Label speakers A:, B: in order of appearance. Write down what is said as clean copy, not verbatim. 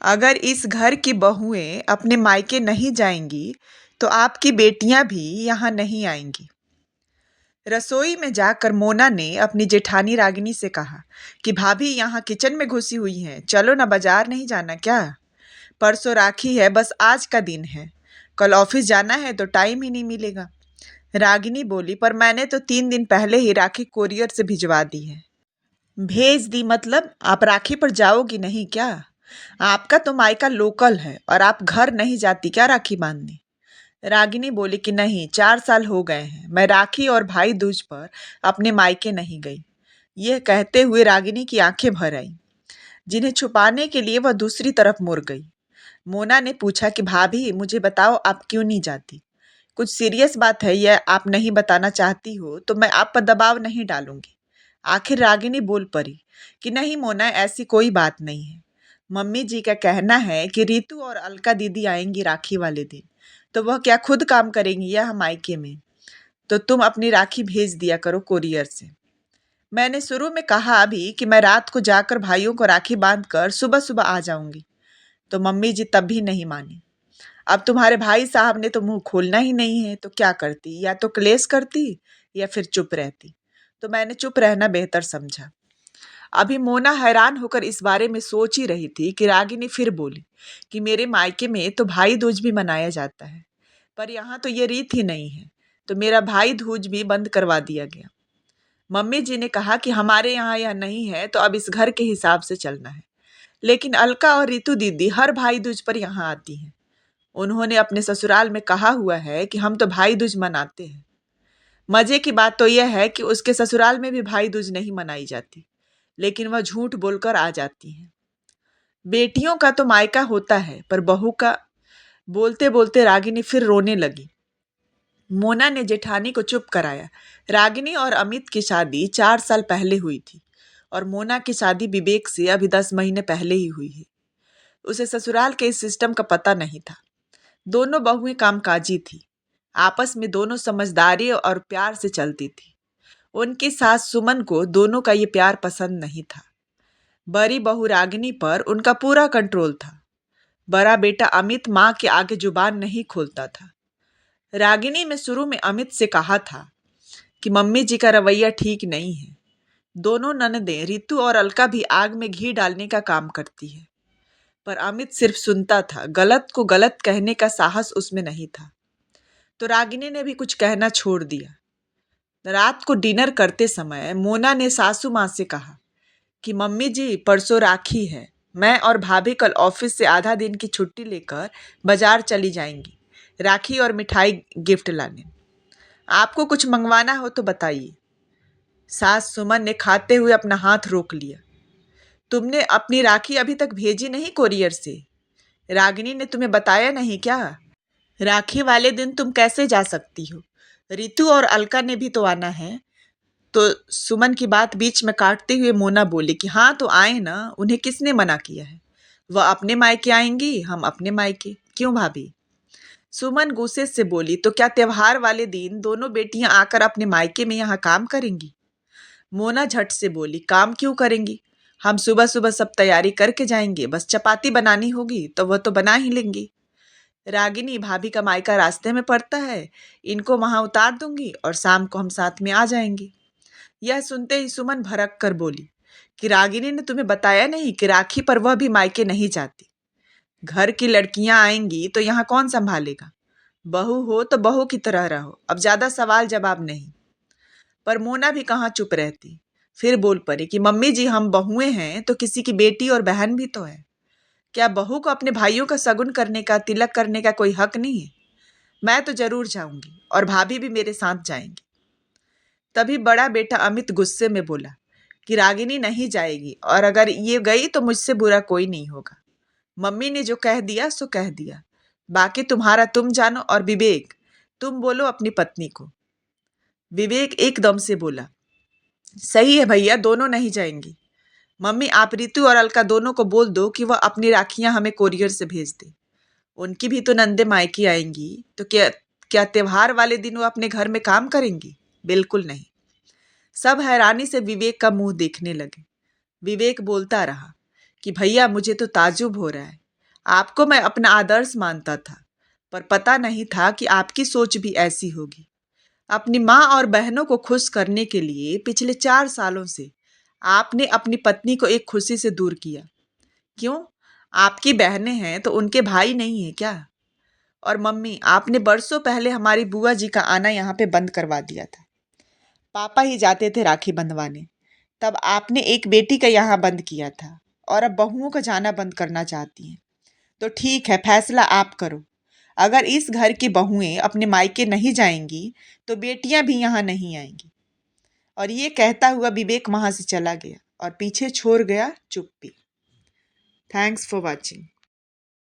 A: अगर इस घर की बहुएं अपने मायके नहीं जाएंगी तो आपकी बेटियां भी यहाँ नहीं आएंगी। रसोई में जाकर मोना ने अपनी जेठानी रागिनी से कहा कि भाभी यहाँ किचन में घुसी हुई हैं, चलो ना, बाजार नहीं जाना क्या? परसों राखी है, बस आज का दिन है, कल ऑफिस जाना है तो टाइम ही नहीं मिलेगा। रागिनी बोली, पर मैंने तो 3 दिन पहले ही राखी कोरियर से भिजवा दी है। भेज दी मतलब आप राखी पर जाओगी नहीं क्या? आपका तो मायका लोकल है और आप घर नहीं जाती क्या राखी बांधने? रागिनी बोली कि नहीं, 4 साल हो गए हैं मैं राखी और भाई दूज पर अपने मायके नहीं गई। यह कहते हुए रागिनी की आंखें भर आईं, जिन्हें छुपाने के लिए वह दूसरी तरफ मुड़ गई। मोना ने पूछा कि भाभी मुझे बताओ, आप क्यों नहीं जाती? कुछ सीरियस बात है, यह आप नहीं बताना चाहती हो तो मैं आप पर दबाव नहीं डालूंगी। आखिर रागिनी बोल पड़ी कि नहीं मोना, ऐसी कोई बात नहीं है। मम्मी जी का कहना है कि रीतू और अलका दीदी आएंगी राखी वाले दिन, तो वह क्या खुद काम करेंगी या हम मायके में? तो तुम अपनी राखी भेज दिया करो कोरियर से। मैंने शुरू में कहा अभी कि मैं रात को जाकर भाइयों को राखी बांध कर सुबह सुबह आ जाऊंगी, तो मम्मी जी तब भी नहीं मानी। अब तुम्हारे भाई साहब ने तो मुंह खोलना ही नहीं है, तो क्या करती? या तो क्लेश करती या फिर चुप रहती। तो मैंने चुप रहना बेहतर समझा। अभी मोना हैरान होकर इस बारे में सोच ही रही थी कि रागिनी फिर बोली कि मेरे मायके में तो भाई दूज भी मनाया जाता है, पर यहाँ तो ये रीत ही नहीं है, तो मेरा भाई दूज भी बंद करवा दिया गया। मम्मी जी ने कहा कि हमारे यहाँ यह नहीं है, तो अब इस घर के हिसाब से चलना है। लेकिन अलका और रीतू दीदी हर भाई दूज पर यहाँ आती हैं। उन्होंने अपने ससुराल में कहा हुआ है कि हम तो भाई दूज मनाते हैं। मजे की बात तो यह है कि उसके ससुराल में भी भाई दूज नहीं मनाई जाती, लेकिन वह झूठ बोलकर आ जाती हैं। बेटियों का तो मायका होता है, पर बहू का। बोलते बोलते रागिनी फिर रोने लगी। मोना ने जेठानी को चुप कराया। रागिनी और अमित की शादी 4 साल पहले हुई थी और मोना की शादी विवेक से अभी 10 महीने पहले ही हुई है। उसे ससुराल के इस सिस्टम का पता नहीं था। दोनों बहुएं कामकाजी थी, आपस में दोनों समझदारी और प्यार से चलती थी। उनकी सास सुमन को दोनों का ये प्यार पसंद नहीं था। बड़ी बहू रागिनी पर उनका पूरा कंट्रोल था। बड़ा बेटा अमित माँ के आगे जुबान नहीं खोलता था। रागिनी ने शुरू में अमित से कहा था कि मम्मी जी का रवैया ठीक नहीं है। दोनों ननदें रीतू और अलका भी आग में घी डालने का काम करती है, पर अमित सिर्फ सुनता था, गलत को गलत कहने का साहस उसमें नहीं था। तो रागिनी ने भी कुछ कहना छोड़ दिया। रात को डिनर करते समय मोना ने सासू माँ से कहा कि मम्मी जी, परसों राखी है, मैं और भाभी कल ऑफिस से आधा दिन की छुट्टी लेकर बाजार चली जाएंगी राखी और मिठाई गिफ्ट लाने। आपको कुछ मंगवाना हो तो बताइए। सास सुमन ने खाते हुए अपना हाथ रोक लिया। तुमने अपनी राखी अभी तक भेजी नहीं कोरियर से? रागिनी ने तुम्हें बताया नहीं क्या? राखी वाले दिन तुम कैसे जा सकती हो? रितु और अलका ने भी तो आना है। तो सुमन की बात बीच में काटते हुए मोना बोली कि हाँ तो आए ना, उन्हें किसने मना किया है? वह अपने मायके आएंगी, हम अपने मायके, क्यों भाभी? सुमन गुस्से से बोली, तो क्या त्योहार वाले दिन दोनों बेटियां आकर अपने मायके में यहाँ काम करेंगी? मोना झट से बोली, काम क्यों करेंगी? हम सुबह सुबह सब तैयारी करके जाएंगे, बस चपाती बनानी होगी तो वह तो बना ही लेंगी। रागिनी, भाभी का मायका रास्ते में पड़ता है, इनको वहां उतार दूंगी और शाम को हम साथ में आ जाएंगे। यह सुनते ही सुमन भड़क कर बोली कि रागिनी ने तुम्हें बताया नहीं कि राखी पर वह भी मायके नहीं जाती? घर की लड़कियां आएंगी तो यहाँ कौन संभालेगा? बहू हो तो बहू की तरह रहो, अब ज्यादा सवाल जवाब नहीं। पर मोना भी कहाँ चुप रहती, फिर बोल पड़ी कि मम्मी जी, हम बहुएं हैं तो किसी की बेटी और बहन भी तो है। क्या बहू को अपने भाइयों का शगुन करने का, तिलक करने का कोई हक नहीं है? मैं तो जरूर जाऊंगी और भाभी भी मेरे साथ जाएंगी। तभी बड़ा बेटा अमित गुस्से में बोला कि रागिनी नहीं जाएगी, और अगर ये गई तो मुझसे बुरा कोई नहीं होगा। मम्मी ने जो कह दिया सो कह दिया, बाकी तुम्हारा तुम जानो। और विवेक, तुम बोलो अपनी पत्नी को। विवेक एकदम से बोला, सही है भैया, दोनों नहीं जाएंगी। मम्मी, आप रितु और अलका दोनों को बोल दो कि वह अपनी राखियां हमें कोरियर से भेज दे। उनकी भी तो नंदे मायके आएंगी, तो क्या क्या त्योहार वाले दिन वो अपने घर में काम करेंगी? बिल्कुल नहीं। सब हैरानी से विवेक का मुंह देखने लगे। विवेक बोलता रहा कि भैया, मुझे तो ताज्जुब हो रहा है, आपको मैं अपना आदर्श मानता था, पर पता नहीं था कि आपकी सोच भी ऐसी होगी। अपनी माँ और बहनों को खुश करने के लिए पिछले 4 सालों से आपने अपनी पत्नी को एक खुशी से दूर किया। क्यों? आपकी बहनें हैं तो उनके भाई नहीं है क्या? और मम्मी, आपने बरसों पहले हमारी बुआ जी का आना यहाँ पे बंद करवा दिया था। पापा ही जाते थे राखी बंधवाने। तब आपने एक बेटी का यहाँ बंद किया था और अब बहुओं का जाना बंद करना चाहती हैं। तो ठीक है, फैसला आप करो। अगर इस घर की बहुएं अपने मायके नहीं जाएंगी तो बेटियां भी यहाँ नहीं आएंगी। और ये कहता हुआ विवेक वहां से चला गया और पीछे छोड़ गया चुप्पी। Thanks for watching.